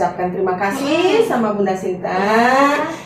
ucapkan terima kasih sama Bunda Sinta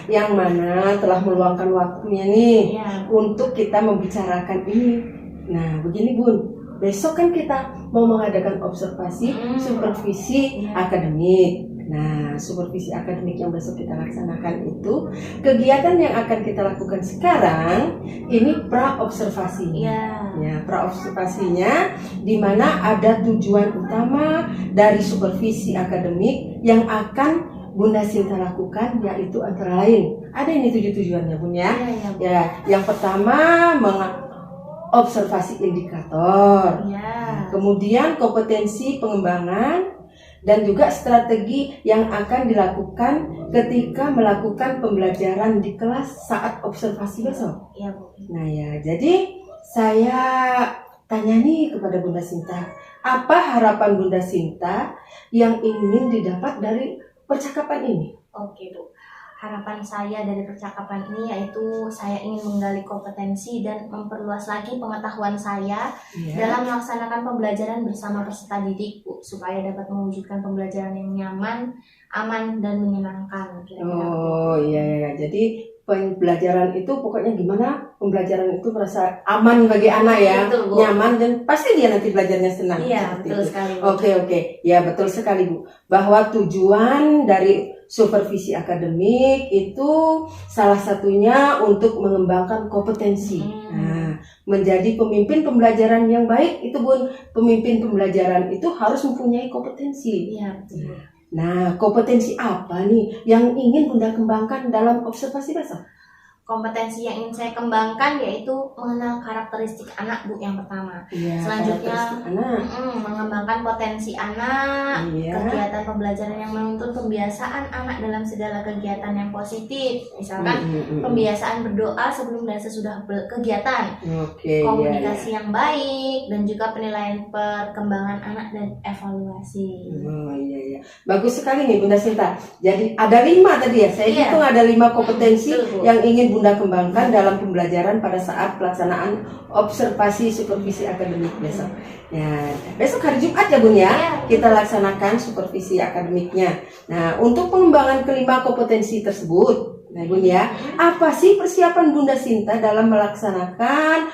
yang mana telah meluangkan waktunya nih untuk kita membicarakan ini. Nah, begini Bun, besok kan kita mau mengadakan observasi supervisi akademik. Nah, supervisi akademik yang besok kita laksanakan itu, kegiatan yang akan kita lakukan sekarang ini pra-observasinya. Ya, pra-observasinya di mana ada tujuan utama dari supervisi akademik yang akan Bunda Sinta lakukan, yaitu antara lain ada ini 7 tujuannya Bun ya. Ya, yang pertama observasi indikator, kemudian kompetensi pengembangan, dan juga strategi yang akan dilakukan ketika melakukan pembelajaran di kelas saat observasi besok. Nah ya, jadi saya tanya nih kepada Bunda Sinta, apa harapan Bunda Sinta yang ingin didapat dari percakapan ini? Oke Bu, harapan saya dari percakapan ini yaitu saya ingin menggali kompetensi dan memperluas lagi pengetahuan saya dalam melaksanakan pembelajaran bersama peserta didik Bu, supaya dapat mewujudkan pembelajaran yang nyaman, aman, dan menyenangkan. Oh iya, jadi pembelajaran itu pokoknya gimana pembelajaran itu merasa aman bagi anak ya, betul, nyaman, dan pasti dia nanti belajarnya senang. Iya, betul sekali. Oke, ya betul sekali Bu, bahwa tujuan dari supervisi akademik itu salah satunya untuk mengembangkan kompetensi. Nah, menjadi pemimpin pembelajaran yang baik itu Bun, pemimpin pembelajaran itu harus mempunyai kompetensi. Iya, betul. Nah, kompetensi apa nih yang ingin Bunda kembangkan dalam observasi besok? Kompetensi yang ingin saya kembangkan yaitu mengenal karakteristik anak Bu, yang pertama. Selanjutnya mengembangkan potensi anak, kegiatan pembelajaran yang menuntun pembiasaan anak dalam segala kegiatan yang positif, misalkan pembiasaan berdoa sebelum dan sesudah kegiatan, komunikasi yang baik, dan juga penilaian perkembangan anak dan evaluasi. Bagus sekali nih Bunda Sinta. Jadi ada 5 tadi ya, saya hitung ada 5 kompetensi yang ingin Bunda kembangkan dalam pembelajaran pada saat pelaksanaan observasi supervisi akademik besok. Ya, besok hari Jumat ya Bun ya, kita laksanakan supervisi akademiknya. Nah, untuk pengembangan kelima kompetensi tersebut, nah Bun ya, apa sih persiapan Bunda Sinta dalam melaksanakan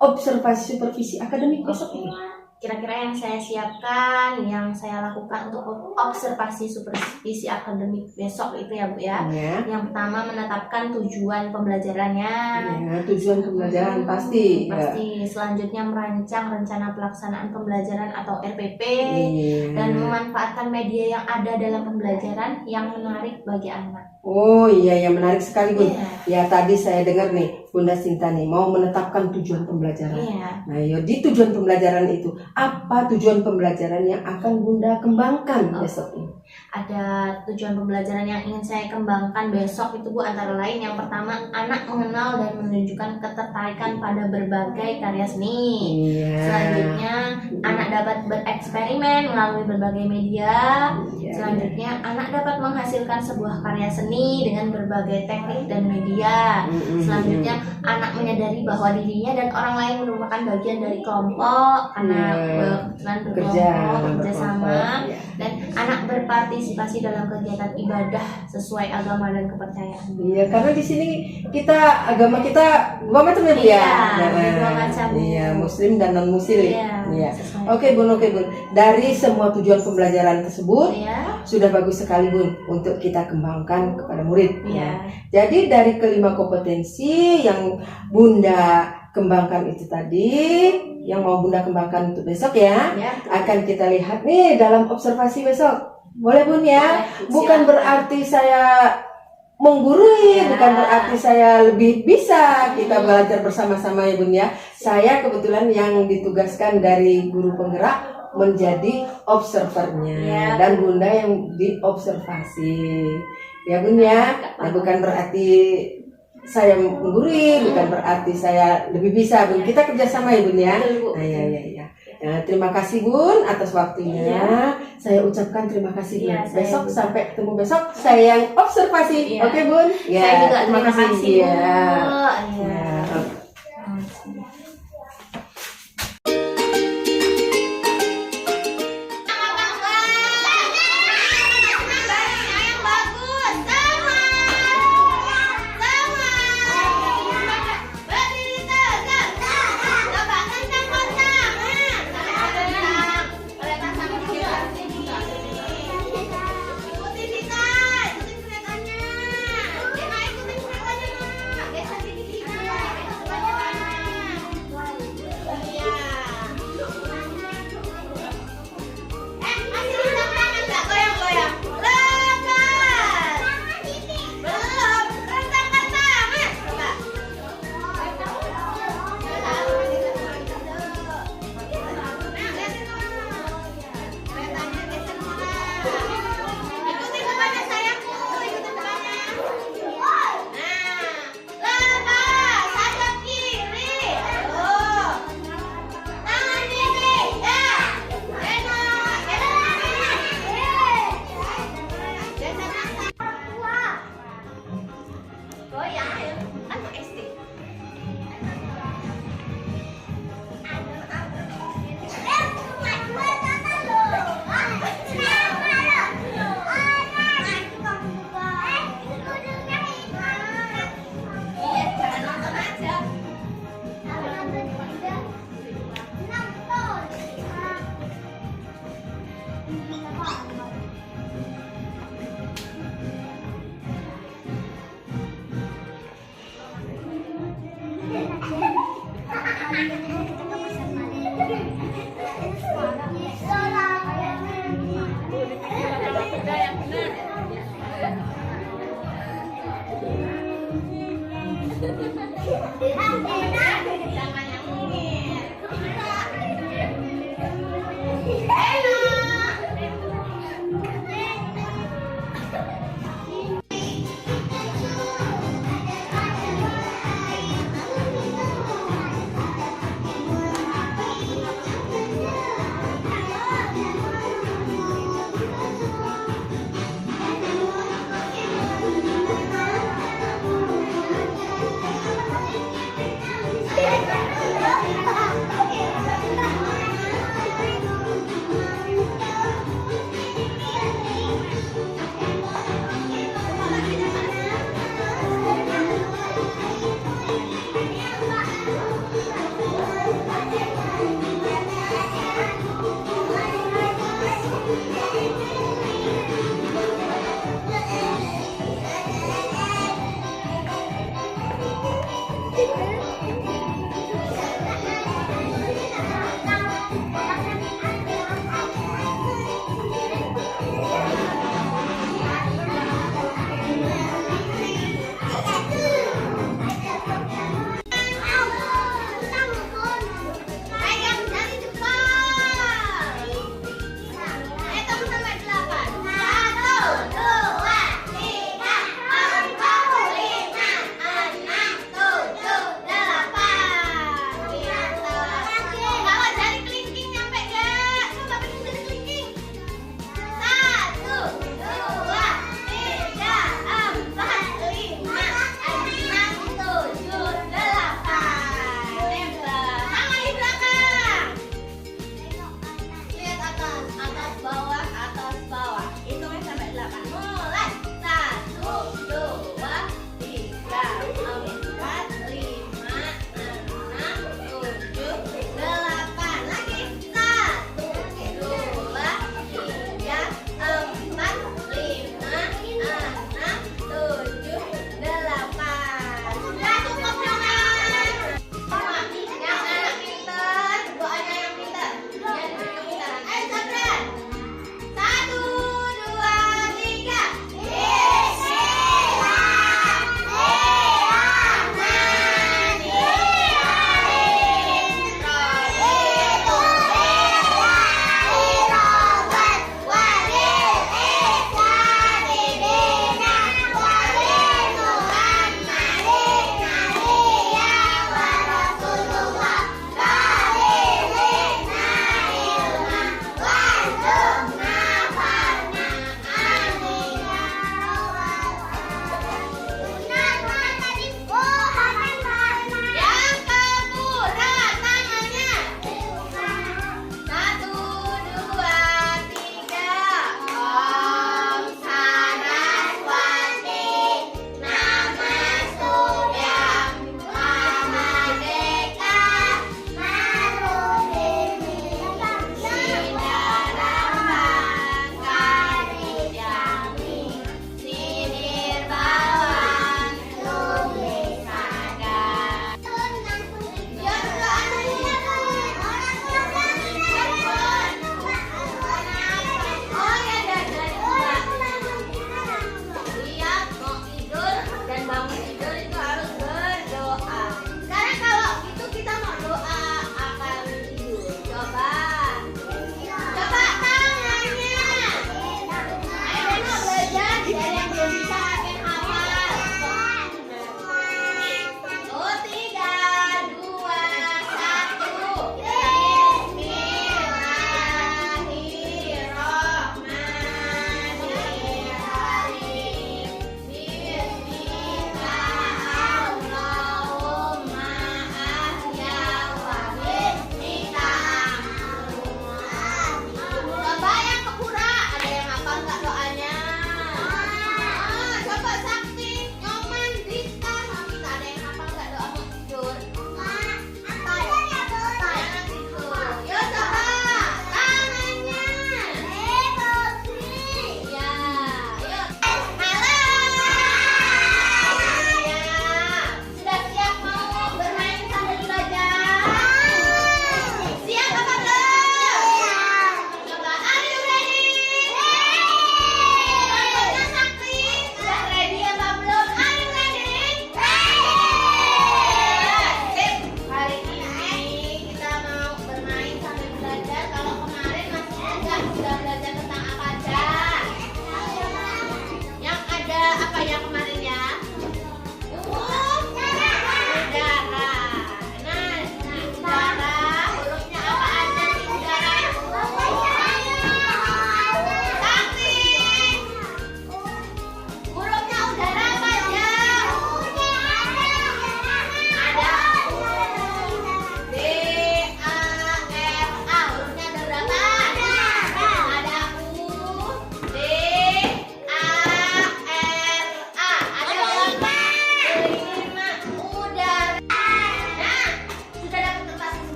observasi supervisi akademik besok ini? Kira-kira yang saya siapkan, yang saya lakukan untuk observasi supervisi akademik besok itu ya Bu ya. Yang pertama menetapkan tujuan pembelajarannya. Tujuan pembelajaran pasti. Selanjutnya merancang rencana pelaksanaan pembelajaran atau RPP, dan memanfaatkan media yang ada dalam pembelajaran yang menarik bagi anak. Oh iya, yang menarik sekali Bun. Ya tadi saya dengar nih Bunda Sinta nih mau menetapkan tujuan pembelajaran. Nah di tujuan pembelajaran itu, apa tujuan pembelajaran yang akan Bunda kembangkan besok ini? Ada tujuan pembelajaran yang ingin saya kembangkan besok itu Bu, antara lain yang pertama, anak mengenal dan menunjukkan ketertarikan pada berbagai karya seni. Selanjutnya anak dapat bereksperimen melalui berbagai media. Selanjutnya anak dapat menghasilkan sebuah karya seni dengan berbagai teknik dan media. Selanjutnya anak menyadari bahwa dirinya dan orang lain merupakan bagian dari kelompok karena bekerja sama, dan anak berpartisipasi dalam kegiatan ibadah sesuai agama dan kepercayaan. Iya, karena di sini agama kita 2 macam ya. Dua macam. Muslim dan non muslim. Oke Bun. Dari semua tujuan pembelajaran tersebut sudah bagus sekali Bun untuk kita kembangkan kepada murid. Jadi dari kelima kompetensi yang Bunda kembangkan itu tadi, yang mau Bunda kembangkan untuk besok akan kita lihat nih dalam observasi besok. Boleh Bun ya? Bukan berarti saya menggurui, bukan berarti saya lebih bisa, kita belajar bersama-sama ya Bun ya. Saya kebetulan yang ditugaskan dari guru penggerak menjadi observernya, dan Bunda yang diobservasi ya Bun ya. Nah, bukan berarti saya menggurui, bukan berarti saya lebih bisa Bun. Kita kerjasama ya Bun ya. Nah, ya. Nah, terima kasih Bun atas waktunya. Saya ucapkan terima kasih Bun. Besok sampai ketemu besok. Saya yang observasi. Oke Bun. Saya juga terima kasih Bu.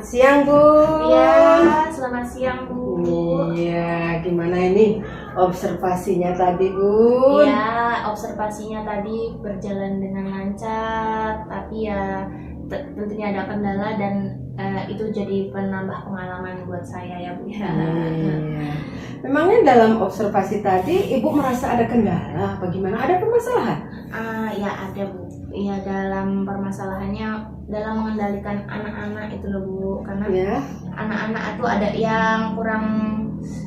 siang, Bu. Iya, selamat siang, Bu. Iya, gimana ini observasinya tadi, Bu? Iya, observasinya tadi berjalan dengan lancar, tapi ya tentunya ada kendala dan itu jadi penambah pengalaman buat saya ya, Bu. Iya. Memangnya dalam observasi tadi Ibu merasa ada kendala apa gimana? Ada permasalahan? Ya ada, Bu. Ya dalam permasalahannya dalam mengendalikan anak-anak itu loh, Bu. Karena anak-anak itu ada yang kurang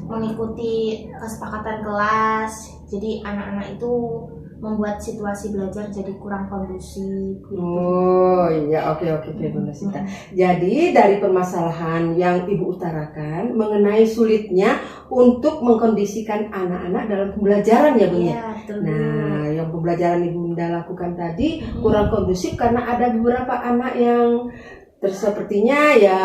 mengikuti kesepakatan kelas. Jadi anak-anak itu membuat situasi belajar jadi kurang kondusif gitu. Oh iya, oke Bunda Sinta. Jadi dari permasalahan yang Ibu utarakan mengenai sulitnya untuk mengkondisikan anak-anak dalam pembelajaran ya Bunda. Iya, betul. Nah, yang pembelajaran Ibu Bunda lakukan tadi kurang kondusif karena ada beberapa anak yang sepertinya ya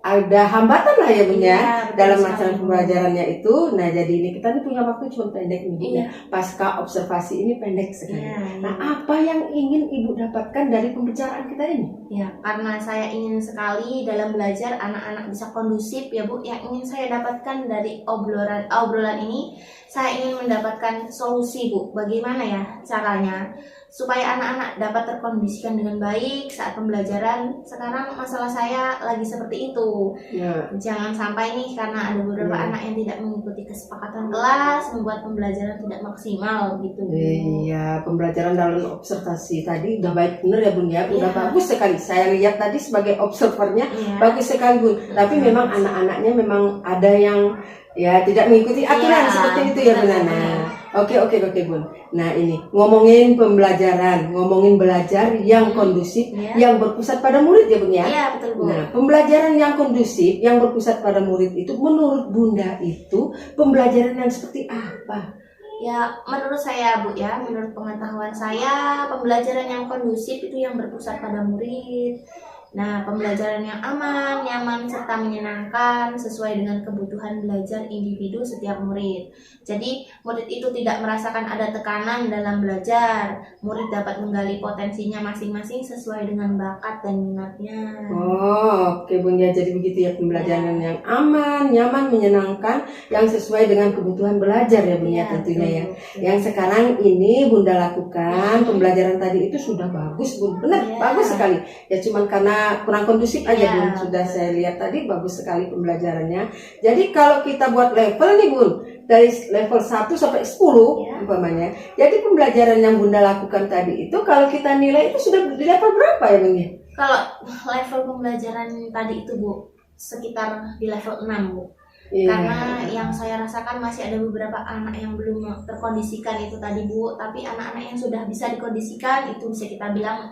ada hambatan lah ya Bunda dalam melaksanakan pembelajarannya itu. Nah jadi ini kita nih punya waktu cuma pendek nih pasca observasi ini pendek sekali. Nah apa yang ingin Ibu dapatkan dari pembicaraan kita ini? Ya karena saya ingin sekali dalam belajar anak-anak bisa kondusif ya Bu. Yang ingin saya dapatkan dari obrolan ini, saya ingin mendapatkan solusi Bu. Bagaimana ya caranya supaya anak-anak dapat terkondisikan dengan baik saat pembelajaran. Sekarang masalah saya lagi seperti itu. Jangan sampai nih karena ada beberapa anak yang tidak mengikuti kesepakatan kelas membuat pembelajaran tidak maksimal gitu. Iya, pembelajaran dalam observasi tadi udah baik bener ya Bun ya. Udah bagus sekali. Saya lihat tadi sebagai observernya bagus sekali Bun. Tapi memang anak-anaknya memang ada yang ya tidak mengikuti aturan seperti itu ya Bun. Oke Bun. Nah ini ngomongin pembelajaran, ngomongin belajar yang kondusif, yang berpusat pada murid ya Bun ya. Iya betul Bu. Nah pembelajaran yang kondusif, yang berpusat pada murid itu menurut Bunda itu pembelajaran yang seperti apa? Ya menurut saya Bu ya, menurut pengetahuan saya pembelajaran yang kondusif itu yang berpusat pada murid. Nah, pembelajaran yang aman, nyaman, serta menyenangkan sesuai dengan kebutuhan belajar individu setiap murid. Jadi, murid itu tidak merasakan ada tekanan dalam belajar. Murid dapat menggali potensinya masing-masing sesuai dengan bakat dan minatnya. Oh, oke Bun ya. Jadi begitu ya pembelajaran yang aman, nyaman, menyenangkan, yang sesuai dengan kebutuhan belajar ya Bun ya tentunya ya. Yang sekarang ini Bunda lakukan pembelajaran tadi itu sudah bagus Bun, benar bagus sekali. Ya cuman karena kurang kondusif aja Bun. Sudah saya lihat tadi bagus sekali pembelajarannya. Jadi kalau kita buat level nih Bun, dari level 1 sampai 10 umpamanya. Jadi pembelajaran yang Bunda lakukan tadi itu kalau kita nilai itu sudah di level berapa ya Bun ya? Kalau level pembelajaran tadi itu Bu, sekitar di level 6 Bu. Karena yang saya rasakan masih ada beberapa anak yang belum terkondisikan itu tadi Bu. Tapi anak-anak yang sudah bisa dikondisikan itu bisa kita bilang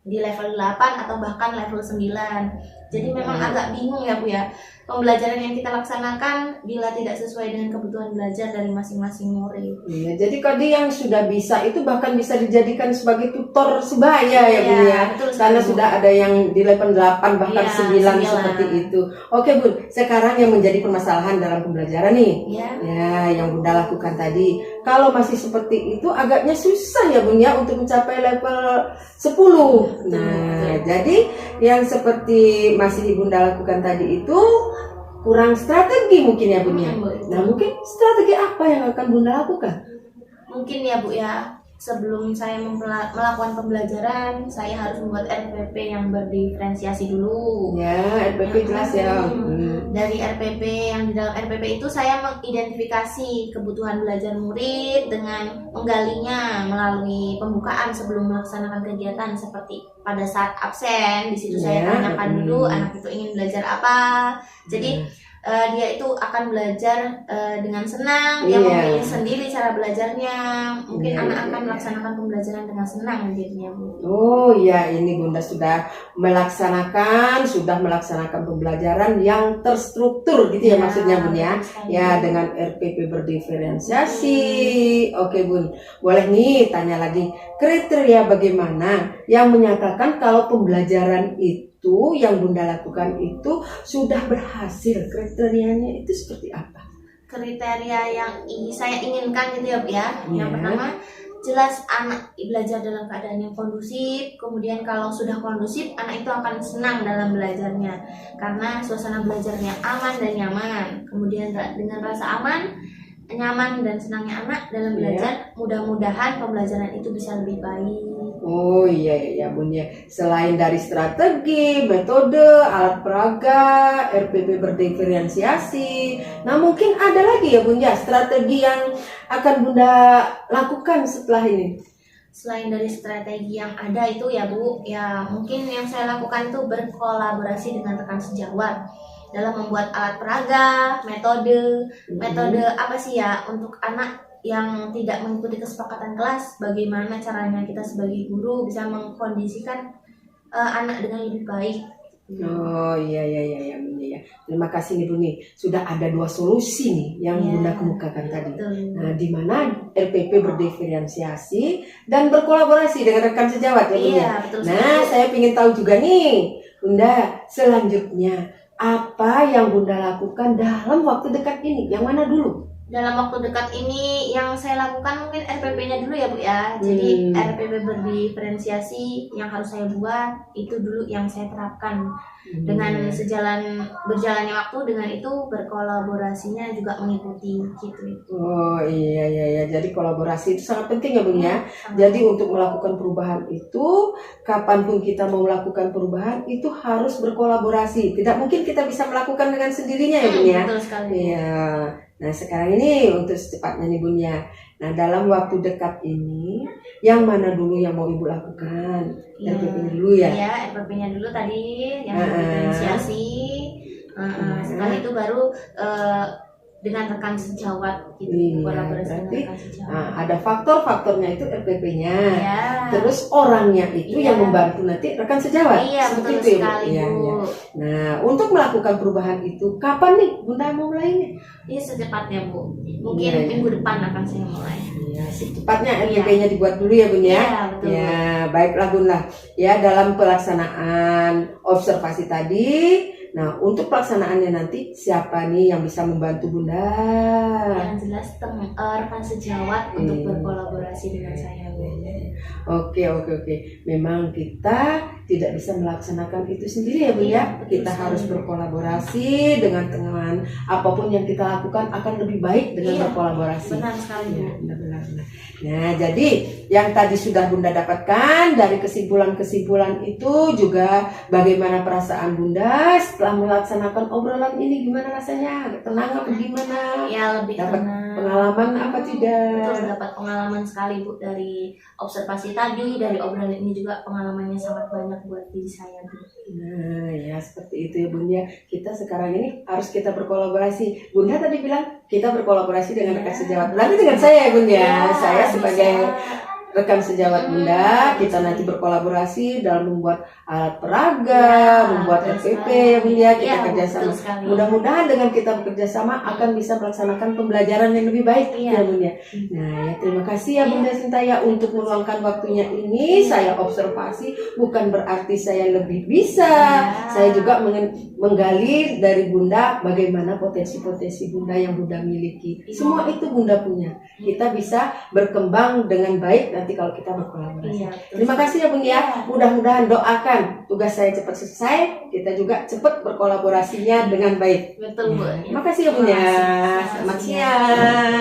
di level 8 atau bahkan level 9. Jadi memang agak bingung ya Bu ya, pembelajaran yang kita laksanakan bila tidak sesuai dengan kebutuhan belajar dari masing-masing murid. Iya, jadi kalau yang sudah bisa itu bahkan bisa dijadikan sebagai tutor sebaya ya Bu ya. Karena sudah ada yang di level 8 bahkan 9 seperti itu. Oke Bun, sekarang yang menjadi permasalahan dalam pembelajaran nih. Ya, yang Bunda lakukan tadi. Kalau masih seperti itu agaknya susah ya Bun ya untuk mencapai level 10. Nah, jadi yang seperti masih Bunda lakukan tadi itu kurang strategi mungkin ya Bun ya. Nah, mungkin strategi apa yang akan Bunda lakukan? Mungkin ya Bu ya, sebelum saya melakukan pembelajaran, saya harus membuat RPP yang berdiferensiasi dulu. Ya, RPP jelas ya. Dari RPP yang di dalam RPP itu saya mengidentifikasi kebutuhan belajar murid dengan menggalinya melalui pembukaan sebelum melaksanakan kegiatan seperti pada saat absen. Di situ saya tanyakan dulu anak itu ingin belajar apa. Jadi dia itu akan belajar dengan senang, dia memilih sendiri cara belajarnya. Mungkin anak akan melaksanakan pembelajaran dengan senang jadinya Bu. Oh iya, ini Bunda sudah melaksanakan pembelajaran yang terstruktur gitu ya maksudnya Bun ya. Ya dengan RPP berdiferensiasi. Oke Bun, boleh nih tanya lagi, kriteria bagaimana yang menyatakan kalau pembelajaran itu yang Bunda lakukan itu sudah berhasil? Kriterianya itu seperti apa? Kriteria yang saya inginkan gitu ya Bu ya. Yang pertama jelas anak belajar dalam keadaan yang kondusif. Kemudian kalau sudah kondusif, anak itu akan senang dalam belajarnya karena suasana belajarnya aman dan nyaman. Kemudian dengan rasa aman, nyaman dan senangnya anak dalam belajar, mudah-mudahan pembelajaran itu bisa lebih baik. Oh iya Bun ya. Selain dari strategi, metode, alat peraga, RPP berdiferensiasi, nah mungkin ada lagi ya Bun ya strategi yang akan Bunda lakukan setelah ini. Selain dari strategi yang ada itu ya Bu, ya mungkin yang saya lakukan itu berkolaborasi dengan rekan sejawat dalam membuat alat peraga, metode apa sih ya untuk anak yang tidak mengikuti kesepakatan kelas, bagaimana caranya kita sebagai guru bisa mengkondisikan anak dengan lebih baik. Oh iya Bunda ya. Terima kasih nih Bun nih. Sudah ada 2 solusi nih yang Bunda kemukakan tadi. Nah, di mana RPP berdiferensiasi dan berkolaborasi dengan rekan sejawat ya Bun ya. Nah, saya ingin tahu juga nih Bunda, selanjutnya apa yang Bunda lakukan dalam waktu dekat ini? Yang mana dulu? Dalam waktu dekat ini yang saya lakukan mungkin RPP-nya dulu ya Bu ya. Jadi RPP berdiferensiasi yang harus saya buat itu dulu yang saya terapkan. Dengan berjalannya waktu dengan itu berkolaborasinya juga mengikuti gitu. Oh iya. Jadi kolaborasi itu sangat penting ya Bun ya. Jadi untuk melakukan perubahan itu kapanpun kita mau melakukan perubahan itu harus berkolaborasi. Tidak mungkin kita bisa melakukan dengan sendirinya ya Bun ya. Betul sekali. Iya. Nah sekarang ini untuk secepatnya nih Bun ya. Nah dalam waktu dekat ini yang mana dulu yang mau Ibu lakukan? RPP-nya dulu ya? Iya RPP-nya dulu tadi yang diferensiasi. Setelah itu baru dengan rekan sejawat gitu, kolaborasi dengan rekan sejawat. Ada faktor-faktornya itu RPP-nya. Terus orangnya itu yang membantu nanti rekan sejawat. Betul sekali Bu. Nah, untuk melakukan perubahan itu kapan nih Bunda mau mulainya? Secepatnya Bu. Mungkin minggu depan akan saya mulai. Secepatnya RPP-nya dibuat dulu ya Bun ya. Betul. Baiklah Bun lah. Ya, dalam pelaksanaan observasi tadi, nah untuk pelaksanaannya nanti siapa nih yang bisa membantu Bunda? Yang jelas rekan sejawat untuk berkolaborasi dengan saya Bu. Oke. Memang kita tidak bisa melaksanakan itu sendiri ya Bun ya. Kita harus berkolaborasi dengan teman. Apapun yang kita lakukan akan lebih baik dengan berkolaborasi. Benar sekali. Benar. Nah, jadi yang tadi sudah Bunda dapatkan dari kesimpulan-kesimpulan itu juga bagaimana perasaan Bunda setelah melaksanakan obrolan ini, gimana rasanya? Tenang apa gimana? Ya lebih dapat tenang. Pengalaman apa tidak? Betul, dapat pengalaman sekali Bu dari observasi tadi, dari obrolan ini juga pengalamannya sangat banyak buat diri saya Bu. Nah ya seperti itu ya Bun ya. Kita sekarang ini harus kita berkolaborasi. Bunda tadi bilang kita berkolaborasi dengan rekan sejawat. Nanti dengan saya ya Bun ya. Saya sebagai rekan sejawat Bunda, kita nanti berkolaborasi dalam membuat alat peraga, membuat RPP ya Bun ya. Kita kerjasama. Mudah-mudahan dengan kita bekerja sama akan bisa melaksanakan pembelajaran yang lebih baik ya Bun ya. Nah ya terima kasih ya Bunda Sintaya untuk meluangkan waktunya ini. Saya observasi bukan berarti saya lebih bisa. Saya juga menggali dari Bunda bagaimana potensi-potensi Bunda yang Bunda miliki. Semua itu Bunda punya. Kita bisa berkembang dengan baik nanti kalau kita berkolaborasi. Terima kasih ya Bun ya. Mudah-mudahan doakan tugas saya cepat selesai, kita juga cepat berkolaborasinya dengan baik. Betul Bu. Terima kasih ya Bun ya. Selamat siang.